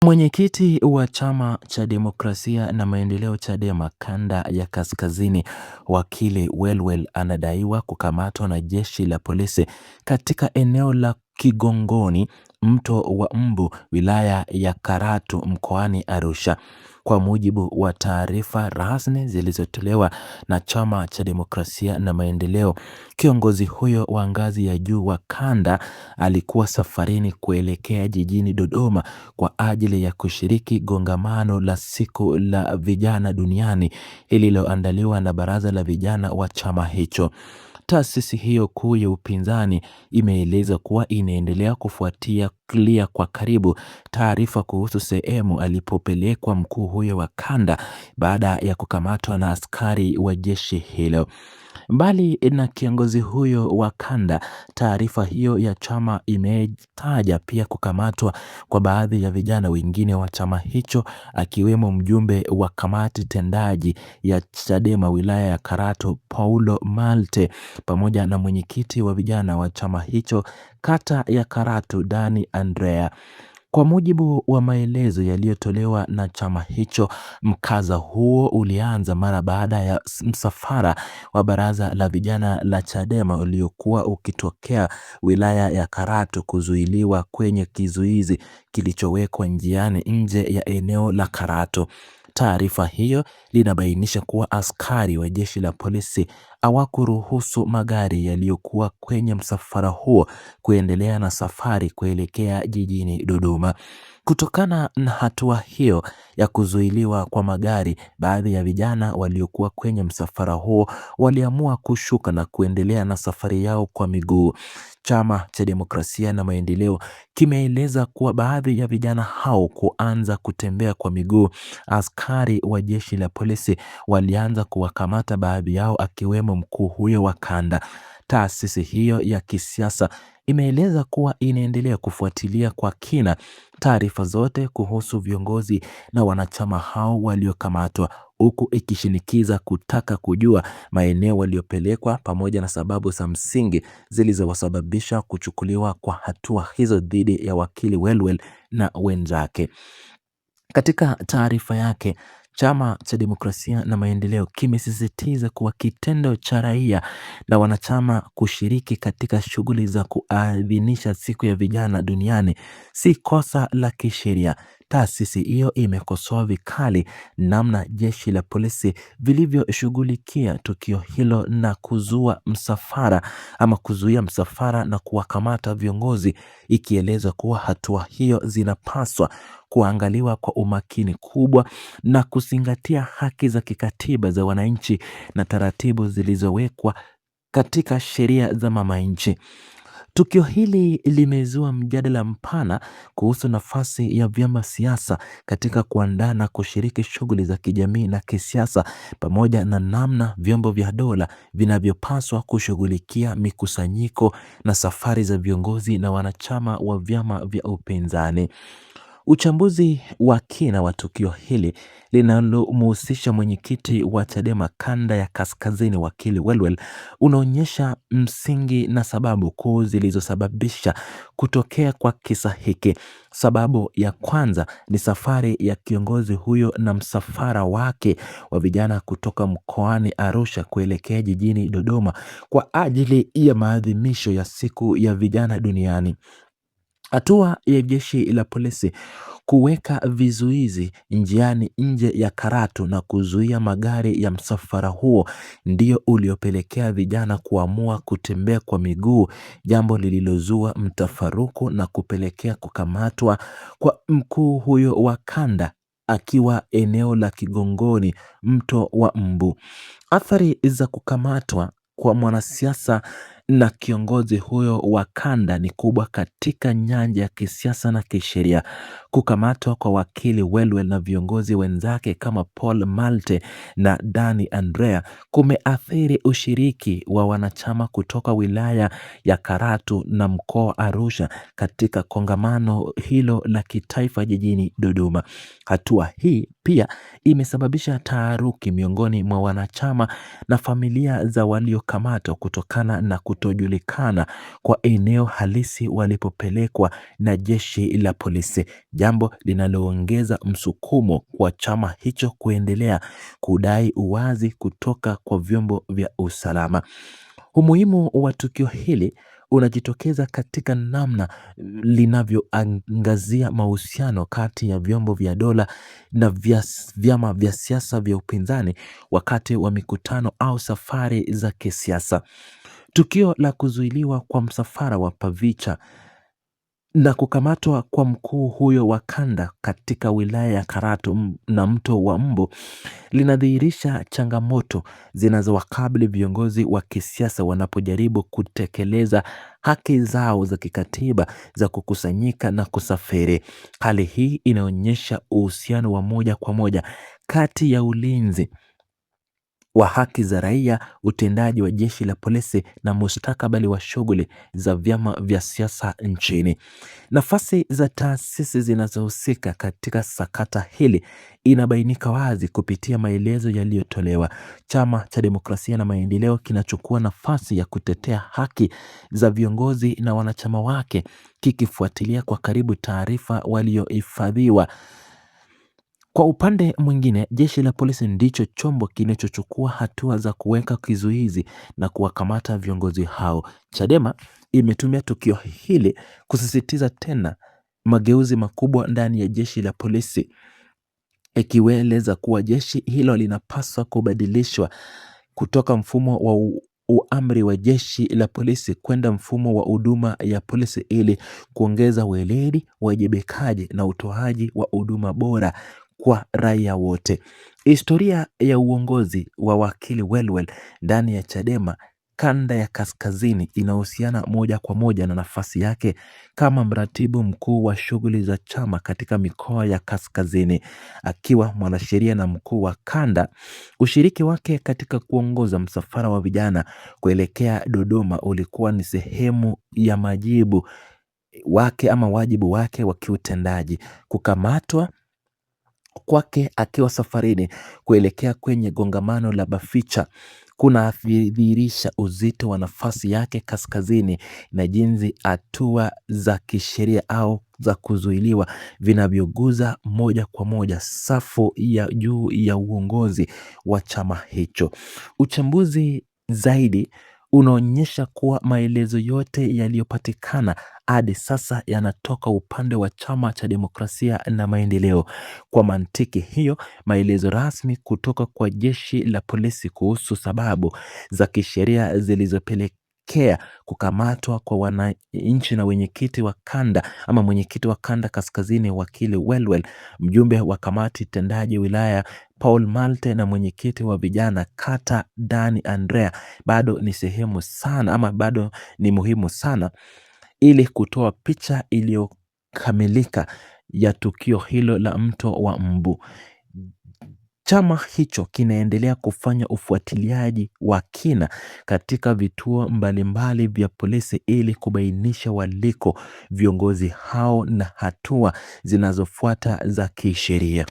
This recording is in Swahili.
Mwenyekiti wa Chama cha Demokrasia na Maendeleo Chadema kanda ya Kaskazini, wakili Welwel anadaiwa kukamatwa na jeshi la polisi katika eneo la Kigongoni, mto wa Mbu, wilaya ya Karatu mkoani Arusha. Kwa mujibu wa taarifa rasmi zilizotolewa na Chama cha Demokrasia na Maendeleo, kiongozi huyo wa ngazi ya juu wa kanda alikuwa safarini kuelekea jijini Dodoma kwa ajili ya kushiriki kongamano la siku la vijana duniani lililoandaliwa na baraza la vijana wa chama hicho. Taasisi hiyo kuu ya upinzani imeeleza kuwa inaendelea kufuatilia kwa karibu taarifa kuhusu sehemu alipopelekwa mkuu huyo wa kanda baada ya kukamatwa na askari wa jeshi hilo. Mbali na kiongozi huyo wa kanda, taarifa hiyo ya chama imetaja pia kukamatwa kwa baadhi ya vijana wengine wa chama hicho, akiwemo mjumbe wa kamati tendaji ya Chadema wilaya ya Karatu Paulo Malte, pamoja na mwenyekiti wa vijana wa chama hicho kata ya Karatu Dani Andrea. Kwa mujibu wa maelezo yaliyotolewa na chama hicho, mkaza huo ulianza mara baada ya msafara wa baraza la vijana la Chadema uliokuwa ukitokea wilaya ya Karatu kuzuiliwa kwenye kizuizi kilichowekwa njiani nje ya eneo la Karatu. Taarifa hiyo linabainisha kuwa askari wa jeshi la polisi hawakuruhusu magari yaliyokuwa kwenye msafara huo kuendelea na safari kuelekea jijini Dodoma. Kutokana na hatua hiyo ya kuzuiliwa kwa magari, baadhi ya vijana waliokuwa kwenye msafara huo waliamua kushuka na kuendelea na safari yao kwa miguu. Chama cha Demokrasia na Maendeleo kimeeleza kuwa baadhi ya vijana hao kuanza kutembea kwa miguu, askari wa jeshi la polisi walianza kuwakamata baadhi yao, akiwemo mkuu huyo wa kanda. Taasisi hiyo ya kisiasa imeeleza kuwa inaendelea kufuatilia kwa kina taarifa zote kuhusu viongozi na wanachama hao waliokamatwa, huku ikishinikiza kutaka kujua maeneo waliopelekwa pamoja na sababu za msingi zilizowasababisha kuchukuliwa kwa hatua hizo dhidi ya wakili Welwel na wenzake. Katika taarifa yake, Chama cha Demokrasia na Maendeleo kimesisitiza kuwa kitendo cha raia na wanachama kushiriki katika shughuli za kuadhimisha siku ya vijana duniani si kosa la kisheria. Taasisi hiyo imekosoa vikali namna jeshi la polisi vilivyoshughulikia tukio hilo na kuzuia msafara na kuwakamata viongozi, ikieleza kuwa hatua hiyo zinapaswa kuangaliwa kwa umakini kubwa na kuzingatia haki za kikatiba za wananchi na taratibu zilizowekwa katika sheria za mama nchi. Tukio hili limezua mjadala mpana kuhusu nafasi ya vyama siasa katika kuandaa na kushiriki shughuli za kijamii na kisiasa, pamoja na namna vyombo vya dola vinavyopaswa kushughulikia mikusanyiko na safari za viongozi na wanachama wa vyama vya upinzani. Uchambuzi wa kina wa tukio hili linalomhusisha mwenyekiti wa Chadema kanda ya Kaskazini, wakili Welwel, unaonyesha msingi na sababu kuu zilizosababisha kutokea kwa kisa hiki. Sababu ya kwanza ni safari ya kiongozi huyo na msafara wake wa vijana kutoka mkoani Arusha kuelekea jijini Dodoma kwa ajili ya maadhimisho ya siku ya vijana duniani. Hatua ya jeshi la polisi kuweka vizuizi njiani nje ya Karatu na kuzuia magari ya msafara huo ndio uliopelekea vijana kuamua kutembea kwa miguu, jambo lililozua mtafaruku na kupelekea kukamatwa kwa mkuu huyo wa kanda akiwa eneo la Kigongoni, mto wa Mbu. Athari za kukamatwa kwa mwanasiasa na kiongozi huyo wa kanda ni kubwa katika nyanja ya kisiasa na kisheria. Kukamatwa kwa wakili Welwel na viongozi wenzake kama Paul Malte na Dani Andrea kumeathiri ushiriki wa wanachama kutoka wilaya ya Karatu na mkoa wa Arusha katika kongamano hilo la kitaifa jijini Dodoma. Hatua hii pia imesababisha taharuki miongoni mwa wanachama na familia za waliokamatwa kutokana na kutojulikana kwa eneo halisi walipopelekwa na jeshi la polisi, jambo linaloongeza msukumo kwa chama hicho kuendelea kudai uwazi kutoka kwa vyombo vya usalama. Umuhimu wa tukio hili unajitokeza katika namna linavyoangazia mahusiano kati ya vyombo vya dola na vyama vya siasa vya upinzani wakati wa mikutano au safari za kisiasa. Tukio la kuzuiliwa kwa msafara wa Pavicha na kukamatwa kwa mkuu huyo wa kanda katika wilaya ya Karatu na mto wa Mbo linadhihirisha changamoto zinazowakabili viongozi wa kisiasa wanapojaribu kutekeleza haki zao za kikatiba za kukusanyika na kusafiri. Hali hii inaonyesha uhusiano wa moja kwa moja kati ya ulinzi wa haki za raia, utendaji wa jeshi la polisi na mustakabali wa shughuli za vyama vya siasa nchini. Nafasi za taasisi zinazohusika katika sakata hili inabainika wazi kupitia maelezo yaliyotolewa. Chama cha Demokrasia na Maendeleo kinachukua nafasi ya kutetea haki za viongozi na wanachama wake, kikifuatilia kwa karibu taarifa waliohifadhiwa. Kwa upande mwingine, jeshi la polisi ndicho chombo kinachochukua hatua za kuweka kizuizi na kuwakamata viongozi hao. Chadema imetumia tukio hili kusisitiza tena mageuzi makubwa ndani ya jeshi la polisi, ikieleza kuwa jeshi hilo linapaswa kubadilishwa kutoka mfumo wa uamri wa jeshi la polisi kwenda mfumo wa huduma ya polisi ili kuongeza weledi, uwajibikaji na utoaji wa huduma bora kwa raia wote. Historia ya uongozi wa wakili Welwel ndani ya Chadema kanda ya kaskazini inahusiana moja kwa moja na nafasi yake kama mratibu mkuu wa shughuli za chama katika mikoa ya kaskazini. Akiwa mwanasheria na mkuu wa kanda, ushiriki wake katika kuongoza msafara wa vijana kuelekea Dodoma ulikuwa ni sehemu ya majibu wake ama wajibu wake wa kiutendaji. Kukamatwa kwake akiwa safarini kuelekea kwenye kongamano la Baficha kunadhihirisha uzito wa nafasi yake kaskazini na jinsi hatua za kisheria au za kuzuiliwa vinavyoguza moja kwa moja safu ya juu ya uongozi wa chama hicho. Uchambuzi zaidi unaonyesha kuwa maelezo yote yaliyopatikana hadi sasa yanatoka upande wa Chama cha Demokrasia na Maendeleo. Kwa mantiki hiyo, maelezo rasmi kutoka kwa jeshi la polisi kuhusu sababu za kisheria zilizopelekea kukamatwa kwa wananchi na mwenyekiti wa kanda kaskazini wakili Welwel, mjumbe wa kamati tendaji wilaya Paul Malte na mwenyekiti wa vijana kata Dani Andrea bado ni muhimu sana ili kutoa picha iliyokamilika ya tukio hilo la mto wa Mbu. Chama hicho kinaendelea kufanya ufuatiliaji wa kina katika vituo mbalimbali vya polisi ili kubainisha waliko viongozi hao na hatua zinazofuata za kisheria.